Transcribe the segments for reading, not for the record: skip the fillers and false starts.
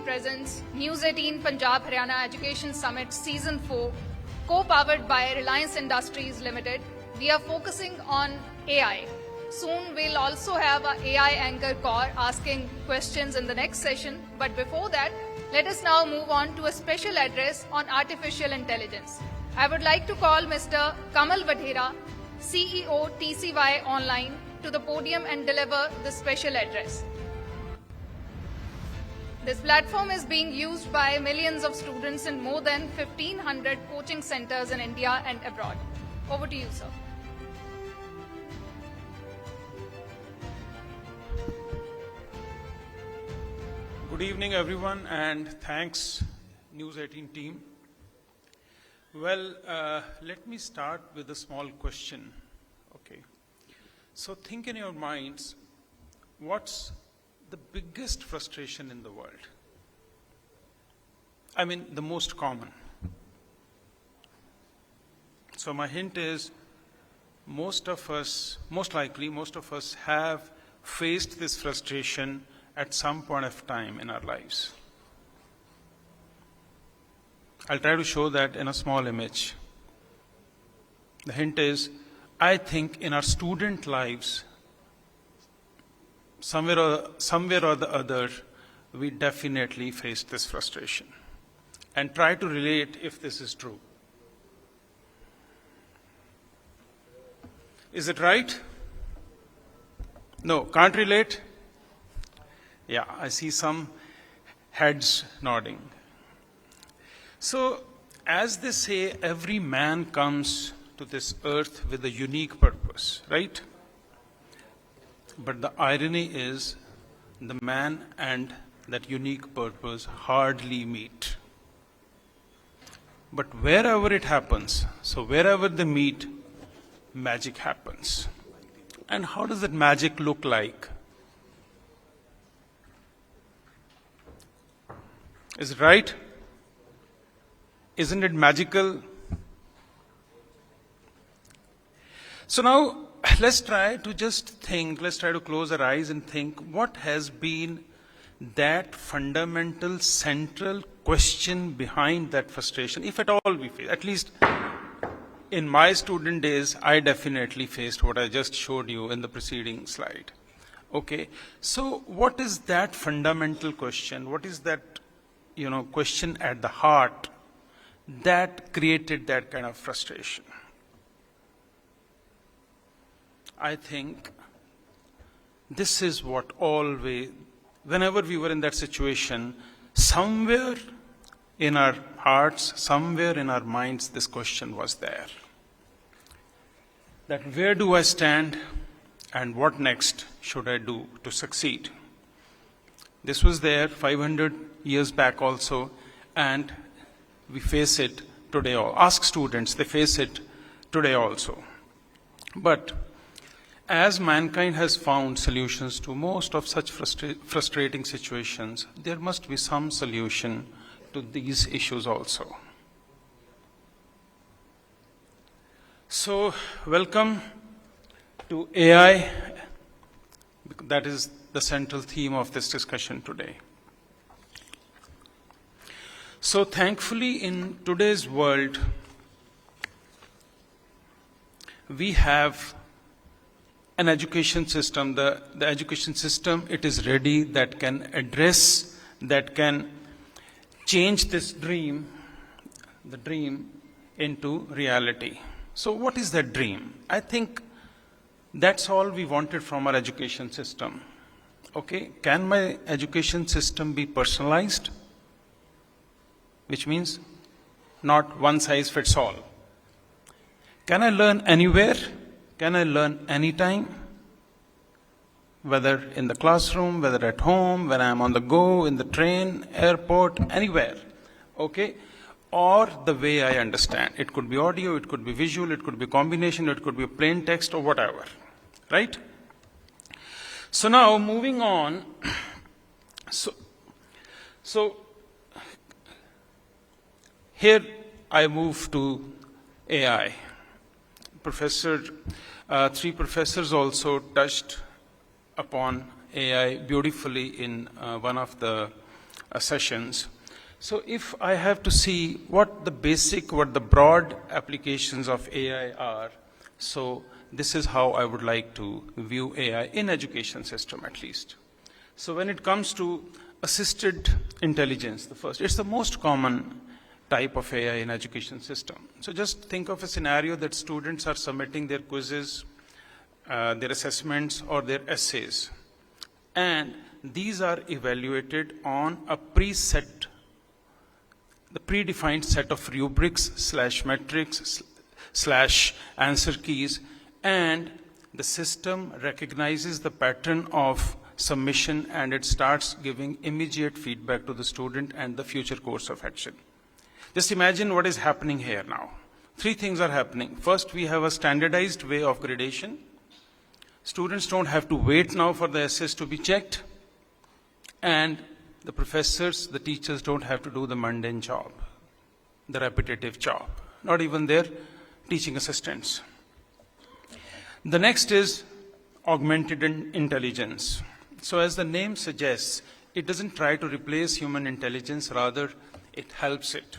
presents News18 Punjab Haryana Education Summit Season 4, co-powered by Reliance Industries Limited. We are focusing on AI. Soon we'll also have an AI anchor core asking questions in the next session. But before that, let us now move on to a special address on artificial intelligence. I would like to call Mr. Kamal Vadhera, CEO TCY Online, to the podium and deliver this special address. This platform is being used by millions of students in more than 1,500 coaching centers in India and abroad. Over to you, sir. Good evening, everyone, and thanks, News 18 team. Well, let me start with a small question. Okay. So think in your minds, what's the biggest frustration in the world? I mean, the most common. So my hint is, most likely, most of us have faced this frustration at some point of time in our lives. I'll try to show that in a small image. The hint is, I think in our student lives, somewhere or the other, we definitely faced this frustration. And try to relate if this is true. Is it right? No, can't relate? Yeah, I see some heads nodding. So, as they say, every man comes to this earth with a unique purpose, right? But the irony is, the man and that unique purpose hardly meet. But wherever it happens, so wherever they meet, magic happens. And how does that magic look like? Is it right? Isn't it magical? So now, let's try to just think, let's try to close our eyes and think, what has been that fundamental, central question behind that frustration, if at all we face? At least in my student days, I definitely faced what I just showed you in the preceding slide. Okay, so what is that fundamental question? What is that, question at the heart that created that kind of frustration? I think this is what always, whenever we were in that situation, somewhere in our hearts, somewhere in our minds, this question was there. That where do I stand and what next should I do to succeed? This was there 500 years back also, and we face it today. Ask students, they face it today also. But as mankind has found solutions to most of such frustrating situations, there must be some solution to these issues also. So, welcome to AI. That is the central theme of this discussion today. So, thankfully, in today's world, we have an education system, the education system, it is ready, that can address, that can change this dream, the dream, into reality. So what is that dream? I think that's all we wanted from our education system. Okay, can my education system be personalized? Which means not one size fits all. Can I learn anywhere? Can I learn anytime? Whether in the classroom, whether at home, when I'm on the go, in the train, airport, anywhere. Okay? Or the way I understand. It could be audio, it could be visual, it could be combination, it could be plain text or whatever. Right? So now, moving on. So here I move to AI. Three professors also touched upon AI beautifully in one of the sessions. So if I have to see what the broad applications of AI are, so this is how I would like to view AI in education system at least. So when it comes to assisted intelligence, it's the most common type of AI in education system. So just think of a scenario that students are submitting their quizzes, their assessments, or their essays. And these are evaluated on a the predefined set of rubrics / metrics / answer keys, and the system recognizes the pattern of submission and it starts giving immediate feedback to the student and the future course of action. Just imagine what is happening here now. 3 things are happening. First, we have a standardized way of gradation. Students don't have to wait now for the essays to be checked. And the professors, the teachers don't have to do the mundane job, the repetitive job, not even their teaching assistants. The next is augmented intelligence. So as the name suggests, it doesn't try to replace human intelligence, rather it helps it.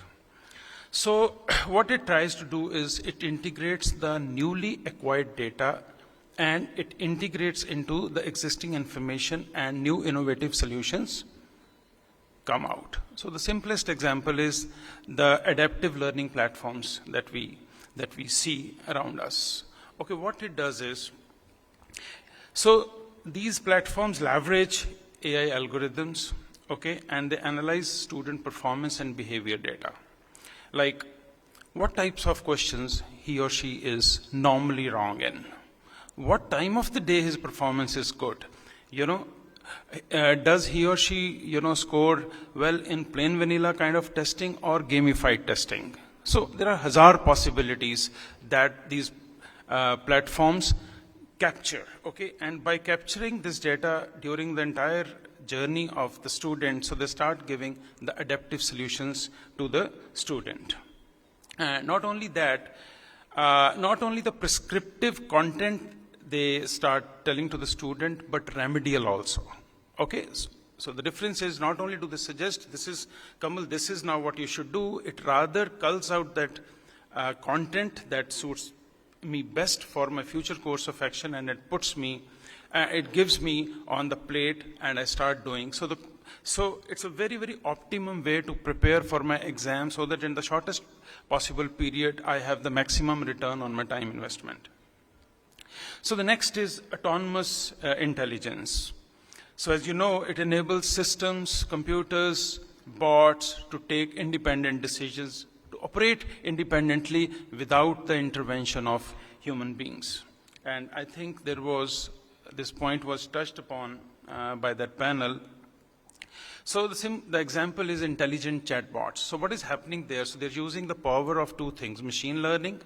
So what it tries to do is it integrates the newly acquired data and it integrates into the existing information and new innovative solutions come out. So the simplest example is the adaptive learning platforms that we see around us. Okay, what it does is, so these platforms leverage AI algorithms, okay, and they analyze student performance and behavior data. Like what types of questions he or she is normally wrong in. What time of the day his performance is good. Does he or she, score well in plain vanilla kind of testing or gamified testing? So there are hazard possibilities that these platforms capture, okay? And by capturing this data during the entire journey of the student, so they start giving the adaptive solutions to the student. Not only that, not only the prescriptive content they start telling to the student, but remedial also. Okay, so the difference is not only do they suggest, this is, Kamal, this is now what you should do, it rather culls out that content that suits me best for my future course of action, and it puts me, it gives me on the plate and I start doing. So it's a very, very optimum way to prepare for my exam so that in the shortest possible period, I have the maximum return on my time investment. So the next is autonomous intelligence. So as you know, it enables systems, computers, bots to take independent decisions, to operate independently without the intervention of human beings. And I think this point was touched upon by that panel. So the example is intelligent chatbots. So what is happening there? So they're using the power of 2 things, machine learning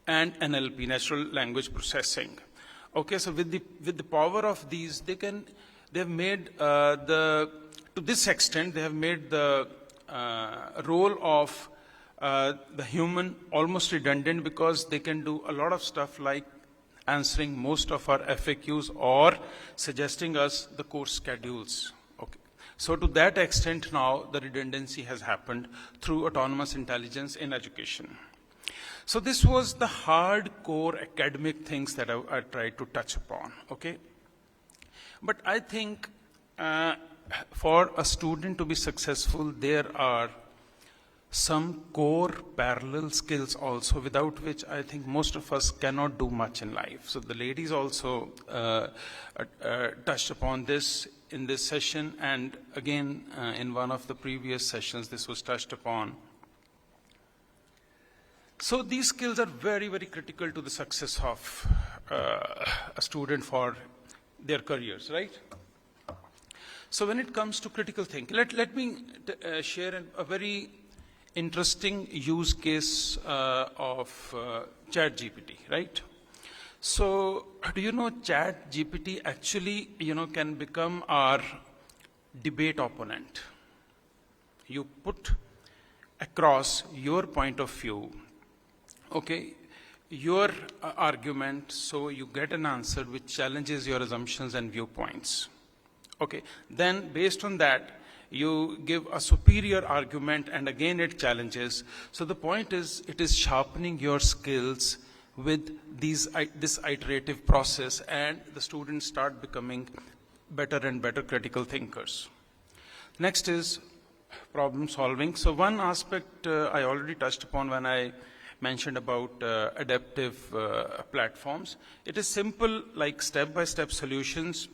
and NLP, natural language processing. Okay, so with the power of these, they've made to this extent, they have made the role of the human almost redundant, because they can do a lot of stuff like answering most of our FAQs or suggesting us the course schedules. Okay, so to that extent now, the redundancy has happened through autonomous intelligence in education. So this was the hardcore academic things that I tried to touch upon, okay? But I think for a student to be successful, there are some core parallel skills also, without which I think most of us cannot do much in life. So the ladies also touched upon this in this session, and again, in one of the previous sessions, this was touched upon. So these skills are very, very critical to the success of a student for their careers, right? So when it comes to critical thinking, let me share a very interesting use case of ChatGPT, right? So do you know ChatGPT actually, can become our debate opponent? You put across your point of view, okay, your argument, so you get an answer which challenges your assumptions and viewpoints. Okay, then based on that, you give a superior argument, and again it challenges. So the point is, it is sharpening your skills with this iterative process, and the students start becoming better and better critical thinkers. Next is problem solving. So one aspect I already touched upon when I mentioned about adaptive platforms. It is simple, like step-by-step solutions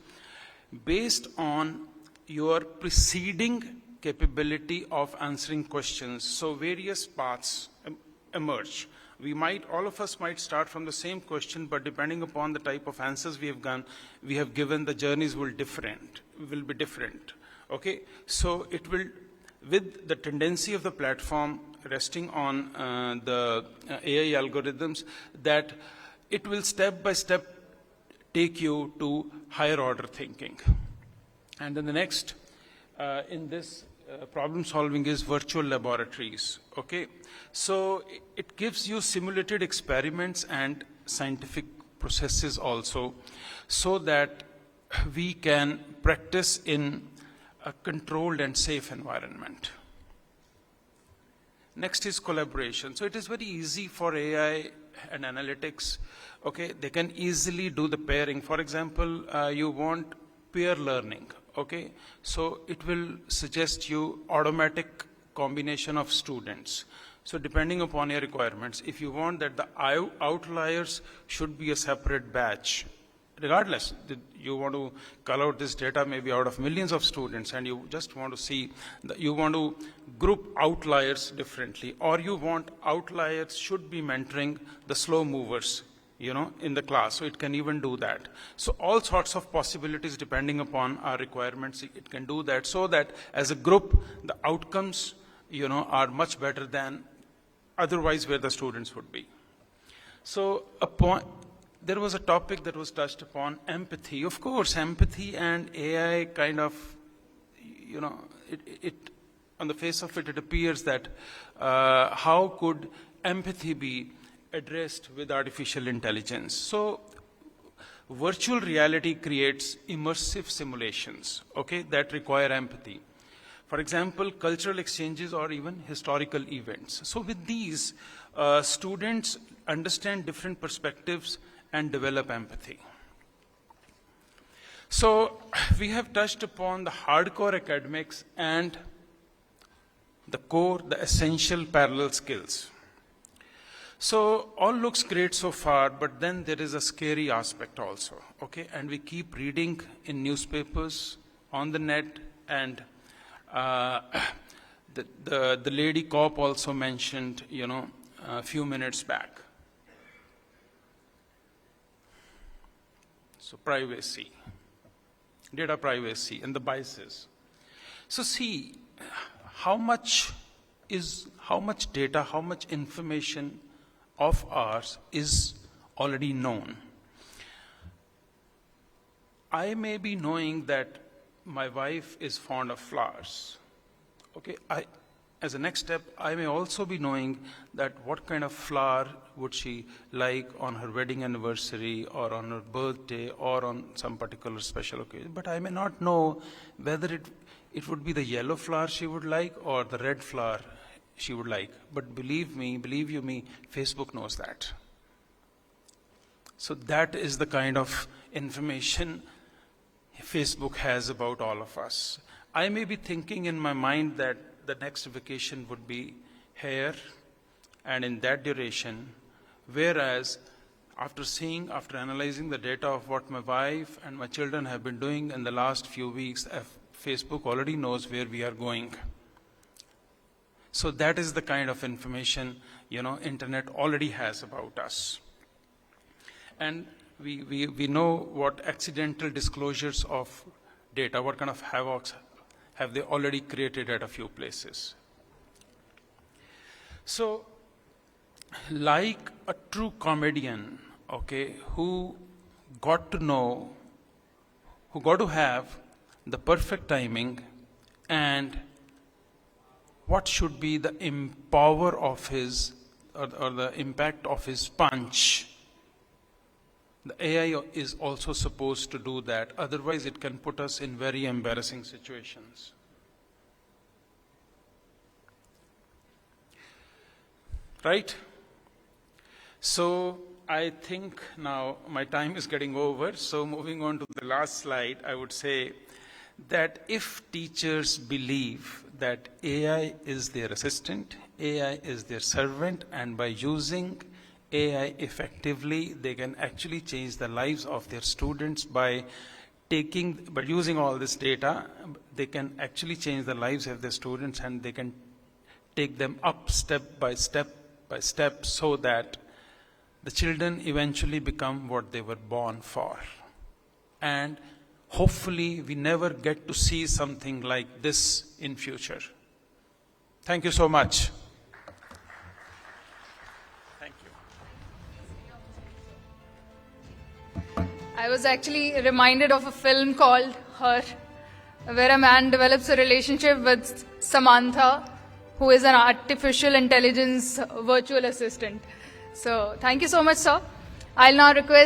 based on your preceding capability of answering questions. So various paths emerge. All of us might start from the same question, but depending upon the type of answers we have given, the journeys will be different. Okay, so it will, with the tendency of the platform resting on the AI algorithms, that it will step by step take you to higher order thinking. And then the next in this problem solving is virtual laboratories. Okay, so it gives you simulated experiments and scientific processes also, so that we can practice in a controlled and safe environment. Next is collaboration. So it is very easy for AI and analytics. Okay, they can easily do the pairing. For example, you want peer learning. Okay, so it will suggest you automatic combination of students. So depending upon your requirements, if you want that the outliers should be a separate batch, regardless, you want to call out this data maybe out of millions of students, and you just want to see, you want to group outliers differently, or you want outliers should be mentoring the slow movers, in the class. So it can even do that. So all sorts of possibilities depending upon our requirements, it can do that, so that as a group, the outcomes, are much better than otherwise where the students would be. So there was a topic that was touched upon, empathy. Of course, empathy and AI kind of, it on the face of it, it appears that how could empathy be addressed with artificial intelligence? So virtual reality creates immersive simulations, okay, that require empathy. For example, cultural exchanges or even historical events. So with these, students understand different perspectives and develop empathy. So we have touched upon the hardcore academics and the core, the essential parallel skills. So all looks great so far, but then there is a scary aspect also, okay? And we keep reading in newspapers, on the net, and the lady cop also mentioned, a few minutes back. So privacy, data privacy, and the biases. So see, how much data, how much information of ours is already known. I may be knowing that my wife is fond of flowers. Okay, as a next step, I may also be knowing that what kind of flower would she like on her wedding anniversary or on her birthday or on some particular special occasion. But I may not know whether it would be the yellow flower she would like or the red flower she would like. But believe you me, Facebook knows that. So that is the kind of information Facebook has about all of us. I may be thinking in my mind that the next vacation would be here and in that duration, whereas after analyzing the data of what my wife and my children have been doing in the last few weeks, Facebook already knows where we are going. So that is the kind of information, internet already has about us. And we know what accidental disclosures of data, what kind of havocs have they already created at a few places. So, like a true comedian, okay, who got to have the perfect timing and what should be the power of his, or the impact of his punch. The AI is also supposed to do that, otherwise it can put us in very embarrassing situations. right? So I think now my time is getting over. So moving on to the last slide, I would say that if teachers believe that AI is their assistant, AI is their servant, and by using AI effectively, they can actually change the lives of their students by using all this data, they can actually change the lives of their students, and they can take them up step by step so that the children eventually become what they were born for. And hopefully we never get to see something like this in future. Thank you so much. Thank you. I was actually reminded of a film called Her, where a man develops a relationship with Samantha, who is an artificial intelligence virtual assistant. So thank you so much, sir. I'll now request